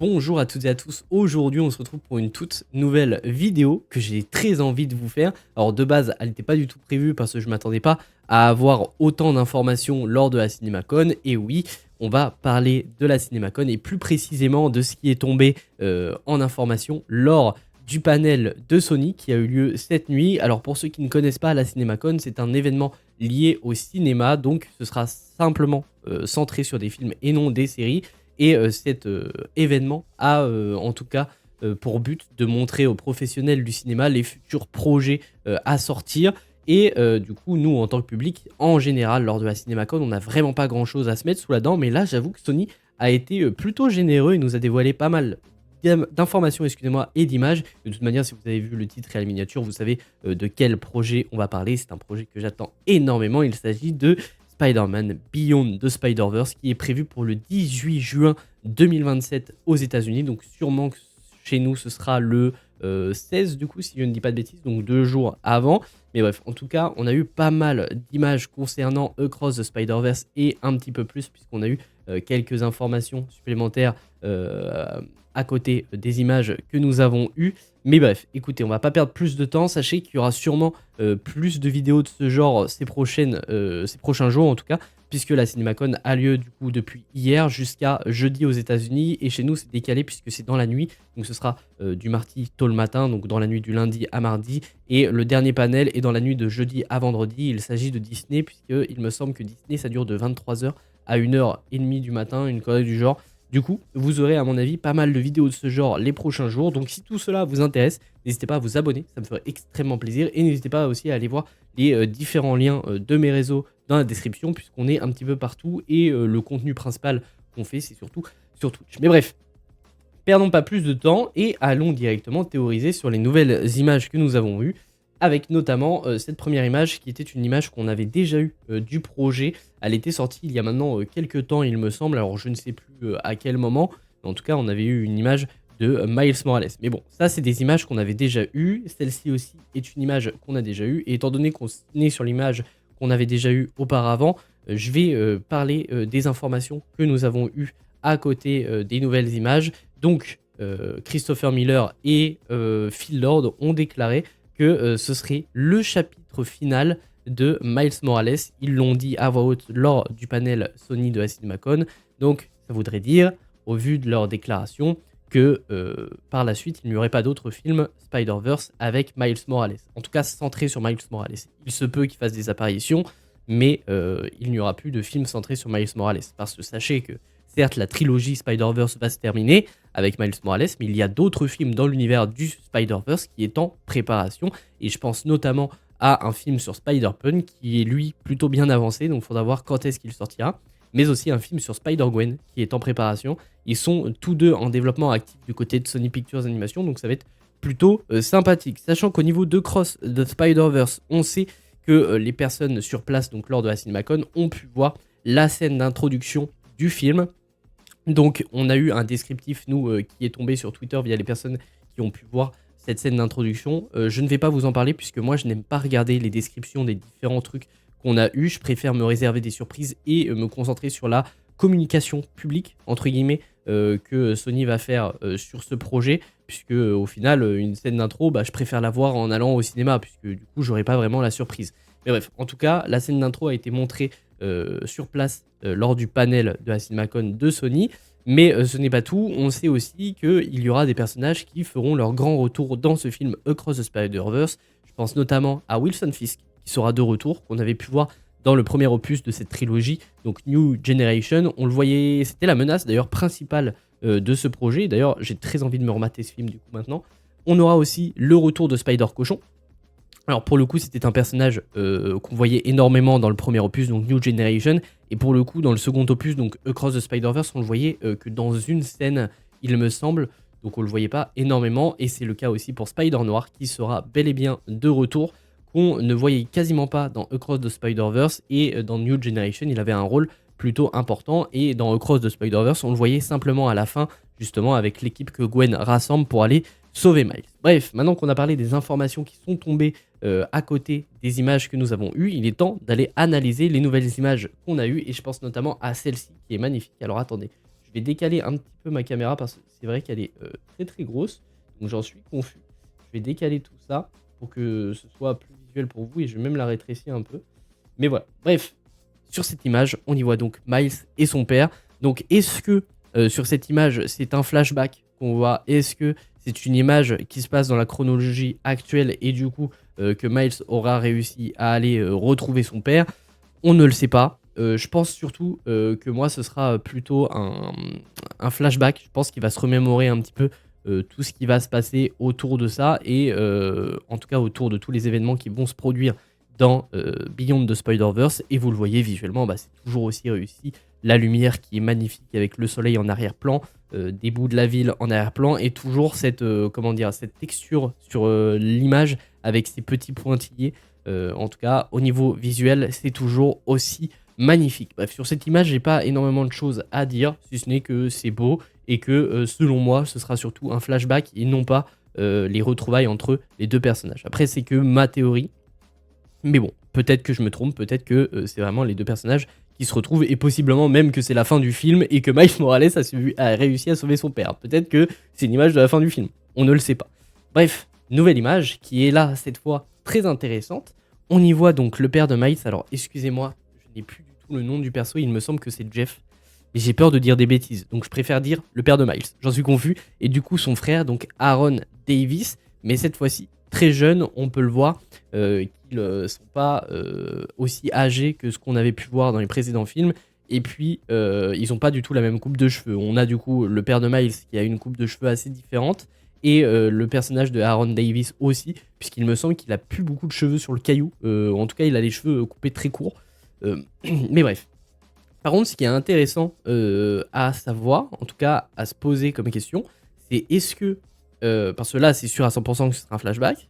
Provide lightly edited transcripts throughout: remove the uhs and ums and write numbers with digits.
Bonjour à toutes et à tous, aujourd'hui on se retrouve pour une toute nouvelle vidéo que j'ai très envie de vous faire. Alors de base elle n'était pas du tout prévue parce que je m'attendais pas à avoir autant d'informations lors de la CinemaCon. Et oui, on va parler de la CinemaCon et plus précisément de ce qui est tombé en information lors du panel de Sony qui a eu lieu cette nuit. Alors pour ceux qui ne connaissent pas la CinemaCon, c'est un événement lié au cinéma, donc ce sera simplement centré sur des films et non des séries. Et cet événement a en tout cas pour but de montrer aux professionnels du cinéma les futurs projets à sortir. Et du coup, nous, en tant que public, en général, lors de la CinemaCon, on n'a vraiment pas grand-chose à se mettre sous la dent. Mais là, j'avoue que Sony a été plutôt généreux. Il nous a dévoilé pas mal d'informations, excusez-moi, et d'images. De toute manière, si vous avez vu le titre et la miniature, vous savez de quel projet on va parler. C'est un projet que j'attends énormément. Il s'agit de Spider-Man Beyond the Spider-Verse qui est prévu pour le 18 juin 2027 aux États-Unis. Donc sûrement que chez nous ce sera le 16 du coup si je ne dis pas de bêtises, donc 2 jours avant. Mais bref, en tout cas, on a eu pas mal d'images concernant Across the Spider-Verse et un petit peu plus puisqu'on a eu quelques informations supplémentaires à côté des images que nous avons eues. Mais bref, écoutez, on va pas perdre plus de temps. Sachez qu'il y aura sûrement plus de vidéos de ce genre ces prochains jours en tout cas, puisque la CinemaCon a lieu du coup depuis hier jusqu'à jeudi aux États-Unis et chez nous c'est décalé puisque c'est dans la nuit. Donc ce sera du mardi tôt le matin, donc dans la nuit du lundi à mardi, et le dernier panel est dans la nuit de jeudi à vendredi. Il s'agit de Disney puisqu'il me semble que Disney ça dure de 23h à 1h30 du matin, une connerie du genre. Du coup, vous aurez à mon avis pas mal de vidéos de ce genre les prochains jours. Donc si tout cela vous intéresse, n'hésitez pas à vous abonner, ça me ferait extrêmement plaisir. Et n'hésitez pas aussi à aller voir les différents liens de mes réseaux dans la description, puisqu'on est un petit peu partout. Et le contenu principal qu'on fait, c'est surtout sur Twitch. Mais bref, perdons pas plus de temps et allons directement théoriser sur les nouvelles images que nous avons eues, avec notamment cette première image qui était une image qu'on avait déjà eue du projet. Elle était sortie il y a maintenant quelques temps il me semble, alors je ne sais plus à quel moment, mais en tout cas on avait eu une image de Miles Morales. Mais bon, ça c'est des images qu'on avait déjà eues, celle-ci aussi est une image qu'on a déjà eue, et étant donné qu'on est sur l'image qu'on avait déjà eue auparavant, je vais parler des informations que nous avons eues à côté des nouvelles images. Donc Christopher Miller et Phil Lord ont déclaré que ce serait le chapitre final de Miles Morales. Ils l'ont dit à voix haute lors du panel Sony de la CinemaCon. Donc ça voudrait dire, au vu de leur déclaration, que par la suite, il n'y aurait pas d'autres films Spider-Verse avec Miles Morales. En tout cas, centré sur Miles Morales. Il se peut qu'il fasse des apparitions, mais il n'y aura plus de films centrés sur Miles Morales. Parce que sachez que, certes, la trilogie Spider-Verse va se terminer avec Miles Morales, mais il y a d'autres films dans l'univers du Spider-Verse qui est en préparation. Et je pense notamment à un film sur Spider-Punk qui est lui plutôt bien avancé, donc il faudra voir quand est-ce qu'il sortira. Mais aussi un film sur Spider-Gwen qui est en préparation. Ils sont tous deux en développement actif du côté de Sony Pictures Animation, donc ça va être plutôt sympathique. Sachant qu'au niveau de Cross the Spider-Verse, on sait que les personnes sur place, donc lors de la CinemaCon, ont pu voir la scène d'introduction du film. Donc on a eu un descriptif, nous, qui est tombé sur Twitter via les personnes qui ont pu voir cette scène d'introduction. Je ne vais pas vous en parler puisque moi je n'aime pas regarder les descriptions des différents trucs qu'on a eu. Je préfère me réserver des surprises et me concentrer sur la communication publique, entre guillemets, que Sony va faire sur ce projet, puisque au final, une scène d'intro, je préfère la voir en allant au cinéma, puisque du coup, j'aurai pas vraiment la surprise. Mais bref, en tout cas, la scène d'intro a été montrée sur place lors du panel de la CinemaCon de Sony. Mais ce n'est pas tout, on sait aussi qu'il y aura des personnages qui feront leur grand retour dans ce film Across the Spider-Verse. Je pense notamment à Wilson Fisk, qui sera de retour, qu'on avait pu voir dans le premier opus de cette trilogie, donc New Generation. On le voyait, c'était la menace d'ailleurs principale de ce projet. D'ailleurs, j'ai très envie de me remater ce film du coup maintenant. On aura aussi le retour de Spider-Cochon. Alors pour le coup, c'était un personnage qu'on voyait énormément dans le premier opus, donc New Generation, et pour le coup, dans le second opus, donc Across the Spider-Verse, on le voyait que dans une scène, il me semble, donc on le voyait pas énormément, et c'est le cas aussi pour Spider-Noir, qui sera bel et bien de retour, qu'on ne voyait quasiment pas dans Across the Spider-Verse, et dans New Generation, il avait un rôle plutôt important, et dans Across the Spider-Verse, on le voyait simplement à la fin, justement avec l'équipe que Gwen rassemble pour aller sauver Miles. Bref, maintenant qu'on a parlé des informations qui sont tombées à côté des images que nous avons eues, il est temps d'aller analyser les nouvelles images qu'on a eues, et je pense notamment à celle-ci qui est magnifique. Alors attendez, Je vais décaler un petit peu ma caméra parce que c'est vrai qu'elle est très très grosse. Donc j'en suis confus. Je vais décaler tout ça pour que ce soit plus visuel pour vous et je vais même la rétrécir un peu. Mais voilà, bref, sur cette image, on y voit donc Miles et son père. Donc est-ce que sur cette image, c'est un flashback qu'on voit? Est-ce que c'est une image qui se passe dans la chronologie actuelle et du coup que Miles aura réussi à aller retrouver son père? On ne le sait pas. Je pense surtout que moi, ce sera plutôt un flashback. Je pense qu'il va se remémorer un petit peu tout ce qui va se passer autour de ça et en tout cas autour de tous les événements qui vont se produire dans Beyond the Spider-Verse. Et vous le voyez visuellement, bah, c'est toujours aussi réussi. La lumière qui est magnifique avec le soleil en arrière-plan, des bouts de la ville en arrière-plan et toujours cette, comment dire, cette texture sur l'image avec ces petits pointillés. En tout cas, au niveau visuel, c'est toujours aussi magnifique. Bref, sur cette image, j'ai pas énormément de choses à dire, si ce n'est que c'est beau et que selon moi, ce sera surtout un flashback et non pas les retrouvailles entre les deux personnages. Après, c'est que ma théorie, mais bon, peut-être que je me trompe, peut-être que c'est vraiment les deux personnages qui se retrouvent et possiblement même que c'est la fin du film et que Miles Morales a réussi à sauver son père. Peut-être que c'est une image de la fin du film, on ne le sait pas. Bref, nouvelle image qui est là cette fois très intéressante. On y voit donc le père de Miles. Alors excusez-moi, je n'ai plus du tout le nom du perso, il me semble que c'est Jeff. Et j'ai peur de dire des bêtises, donc je préfère dire le père de Miles. J'en suis confus. Et du coup son frère, donc Aaron Davis, mais cette fois-ci très jeune, on peut le voir, qu'ils ne sont pas aussi âgés que ce qu'on avait pu voir dans les précédents films. Et puis, ils n'ont pas du tout la même coupe de cheveux. On a du coup le père de Miles qui a une coupe de cheveux assez différente. Et le personnage de Aaron Davis aussi, puisqu'il me semble qu'il a plus beaucoup de cheveux sur le caillou. En tout cas, il a les cheveux coupés très courts. Mais bref. Par contre, ce qui est intéressant à savoir, en tout cas à se poser comme question, c'est est-ce que, parce que là c'est sûr à 100% que ce sera un flashback,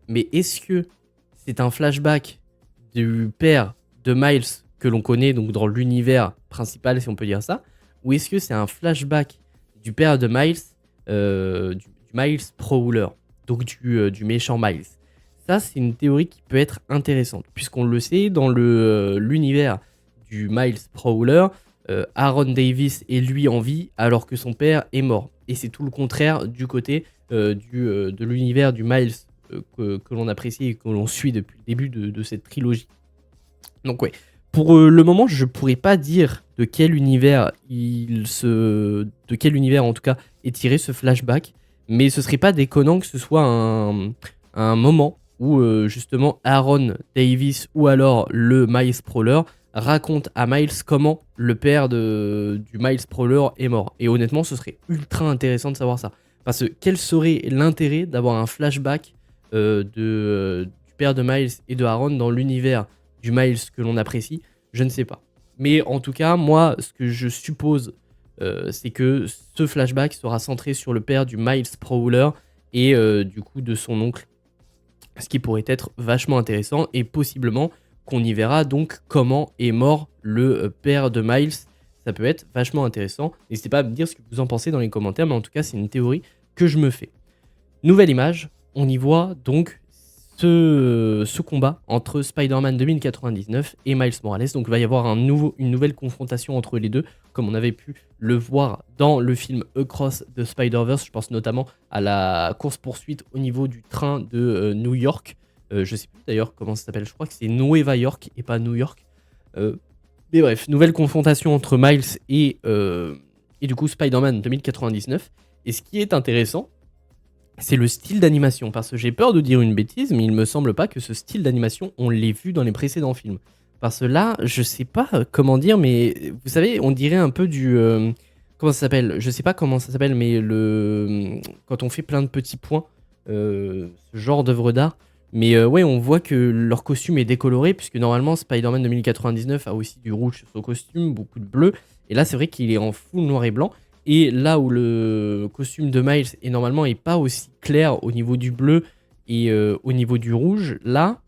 mais est-ce que c'est un flashback du père de Miles que l'on connaît donc dans l'univers principal si on peut dire ça, ou est-ce que c'est un flashback du père de Miles, du Miles Prowler, donc du méchant Miles? Ça c'est une théorie qui peut être intéressante, puisqu'on le sait dans l'univers du Miles Prowler, Aaron Davis est lui en vie alors que son père est mort. Et c'est tout le contraire du côté de l'univers du Miles que l'on apprécie et que l'on suit depuis le début de cette trilogie. Donc ouais, pour le moment, je pourrais pas dire de quel univers de quel univers en tout cas est tiré ce flashback, mais ce serait pas déconnant que ce soit un moment où justement Aaron Davis ou alors le Miles Prowler raconte à Miles comment le père du Miles Prowler est mort. Et honnêtement, ce serait ultra intéressant de savoir ça. Parce que quel serait l'intérêt d'avoir un flashback du père de Miles et de Aaron dans l'univers du Miles que l'on apprécie? Je ne sais pas. Mais en tout cas, moi, ce que je suppose, c'est que ce flashback sera centré sur le père du Miles Prowler et du coup de son oncle. Ce qui pourrait être vachement intéressant et possiblement qu'on y verra donc comment est mort le père de Miles. Ça peut être vachement intéressant. N'hésitez pas à me dire ce que vous en pensez dans les commentaires, mais en tout cas, c'est une théorie que je me fais. Nouvelle image, on y voit donc ce combat entre Spider-Man 2099 et Miles Morales. Donc il va y avoir une nouvelle confrontation entre les deux, comme on avait pu le voir dans le film Across the Spider-Verse. Je pense notamment à la course-poursuite au niveau du train de New York. Je sais plus d'ailleurs comment ça s'appelle, je crois que c'est Nueva York et pas New York. Mais bref, nouvelle confrontation entre Miles et du coup Spider-Man 2099. Et ce qui est intéressant, c'est le style d'animation, parce que j'ai peur de dire une bêtise, mais il me semble pas que ce style d'animation, on l'ait vu dans les précédents films. Parce que là, je sais pas comment dire, mais vous savez, on dirait un peu du... comment ça s'appelle? Je sais pas comment ça s'appelle, mais quand on fait plein de petits points, ce genre d'œuvre d'art. Mais ouais, on voit que leur costume est décoloré, puisque normalement, Spider-Man 2099 a aussi du rouge sur son costume, beaucoup de bleu. Et là, c'est vrai qu'il est en full noir et blanc. Et là où le costume de Miles est normalement pas aussi clair au niveau du bleu et au niveau du rouge, là,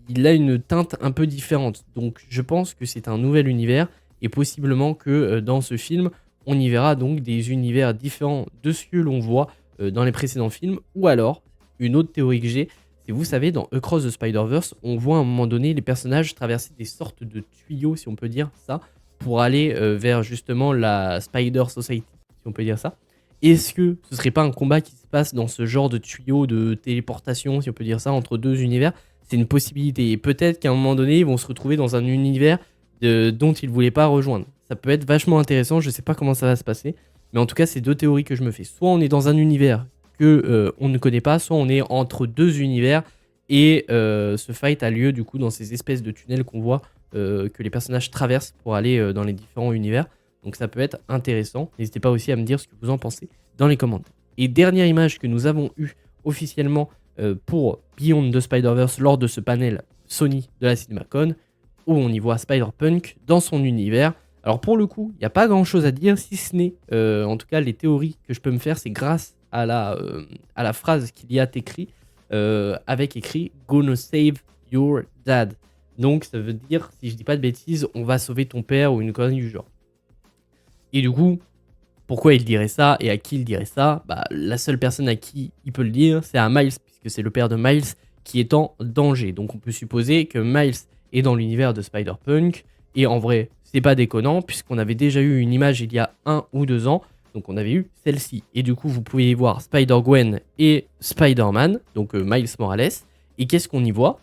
il a une teinte un peu différente. Donc je pense que c'est un nouvel univers et possiblement que dans ce film, on y verra donc des univers différents de ce que l'on voit dans les précédents films. Ou alors, une autre théorie que j'ai, c'est vous savez, dans Across the Spider-Verse, on voit à un moment donné les personnages traverser des sortes de tuyaux, si on peut dire ça, pour aller vers justement la Spider Society, si on peut dire ça. Est-ce que ce serait pas un combat qui se passe dans ce genre de tuyau de téléportation, si on peut dire ça, entre deux univers? C'est une possibilité. Et peut-être qu'à un moment donné, ils vont se retrouver dans un univers dont ils ne voulaient pas rejoindre. Ça peut être vachement intéressant, je sais pas comment ça va se passer. Mais en tout cas, c'est deux théories que je me fais. Soit on est dans un univers que on ne connaît pas, soit on est entre deux univers et ce fight a lieu du coup dans ces espèces de tunnels qu'on voit que les personnages traversent pour aller dans les différents univers. Donc ça peut être intéressant. N'hésitez pas aussi à me dire ce que vous en pensez dans les commentaires. Et dernière image que nous avons eue officiellement pour Beyond the Spider-Verse lors de ce panel Sony de la CinemaCon, où on y voit Spider-Punk dans son univers. Alors pour le coup, il n'y a pas grand chose à dire, si ce n'est, en tout cas les théories que je peux me faire, c'est grâce à la phrase qu'il y a écrit, avec écrit « Gonna save your dad ». Donc ça veut dire, si je dis pas de bêtises, on va sauver ton père ou une connerie du genre. Et du coup, pourquoi il dirait ça et à qui il dirait ça? Bah, la seule personne à qui il peut le dire, c'est à Miles, puisque c'est le père de Miles qui est en danger. Donc on peut supposer que Miles est dans l'univers de Spider-Punk. Et en vrai, c'est pas déconnant, puisqu'on avait déjà eu une image il y a 1 ou 2 ans. Donc on avait eu celle-ci. Et du coup, vous pouvez y voir Spider-Gwen et Spider-Man, donc Miles Morales. Et qu'est-ce qu'on y voit?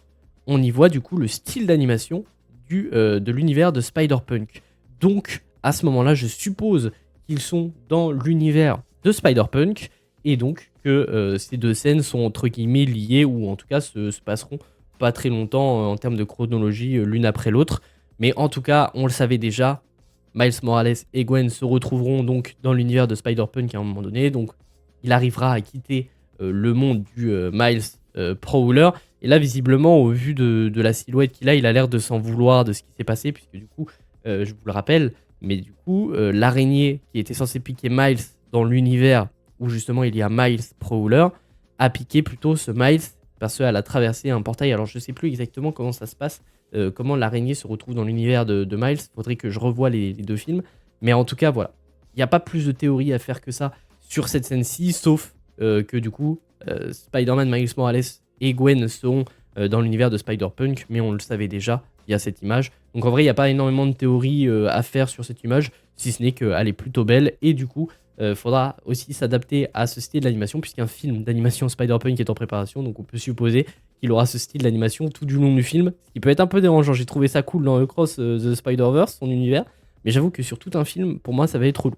On y voit du coup le style d'animation de l'univers de Spider-Punk. Donc à ce moment-là, je suppose qu'ils sont dans l'univers de Spider-Punk et donc que ces deux scènes sont entre guillemets liées ou en tout cas se passeront pas très longtemps en termes de chronologie l'une après l'autre. Mais en tout cas, on le savait déjà, Miles Morales et Gwen se retrouveront donc dans l'univers de Spider-Punk à un moment donné. Donc il arrivera à quitter le monde du Miles Prowler. Et là, visiblement, au vu de la silhouette qu'il a, il a l'air de s'en vouloir de ce qui s'est passé, puisque du coup, je vous le rappelle, mais du coup, l'araignée qui était censée piquer Miles dans l'univers où justement il y a Miles Prowler, a piqué plutôt ce Miles parce qu'elle a traversé un portail. Alors je sais plus exactement comment ça se passe, comment l'araignée se retrouve dans l'univers de Miles. Faudrait que je revoie les deux films. Mais en tout cas, voilà. Il n'y a pas plus de théorie à faire que ça sur cette scène-ci, sauf que du coup, Spider-Man, Miles Morales et Gwen seront dans l'univers de Spider-Punk, mais on le savait déjà, il y a cette image. Donc en vrai, il n'y a pas énormément de théories à faire sur cette image, si ce n'est qu'elle est plutôt belle, et du coup, faudra aussi s'adapter à ce style d'animation, puisqu'un film d'animation Spider-Punk est en préparation, donc on peut supposer qu'il aura ce style d'animation tout du long du film, ce qui peut être un peu dérangeant. J'ai trouvé ça cool dans Across the Spider-Verse, son univers, mais j'avoue que sur tout un film, pour moi, ça va être relou.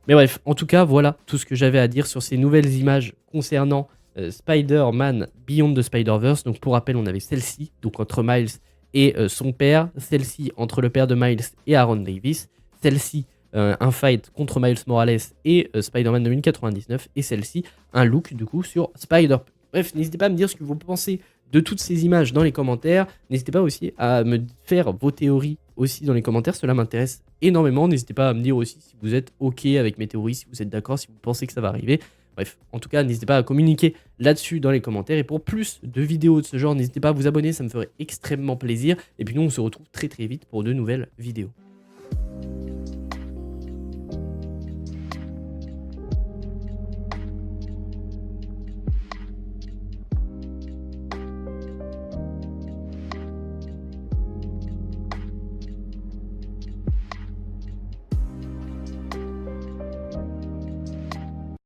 Mais bref, en tout cas, voilà tout ce que j'avais à dire sur ces nouvelles images concernant Spider-Man Beyond the Spider-Verse. Donc pour rappel, on avait celle-ci, donc entre Miles et son père, celle-ci entre le père de Miles et Aaron Davis, celle-ci un fight contre Miles Morales et Spider-Man 2099, et celle-ci un look du coup sur Spider-Punk. Bref, n'hésitez pas à me dire ce que vous pensez de toutes ces images dans les commentaires. N'hésitez pas aussi à me faire vos théories aussi dans les commentaires, cela m'intéresse énormément. N'hésitez pas à me dire aussi si vous êtes ok avec mes théories, si vous êtes d'accord, si vous pensez que ça va arriver. Bref, en tout cas, n'hésitez pas à communiquer là-dessus dans les commentaires. Et pour plus de vidéos de ce genre, n'hésitez pas à vous abonner, ça me ferait extrêmement plaisir. Et puis nous, on se retrouve très très vite pour de nouvelles vidéos.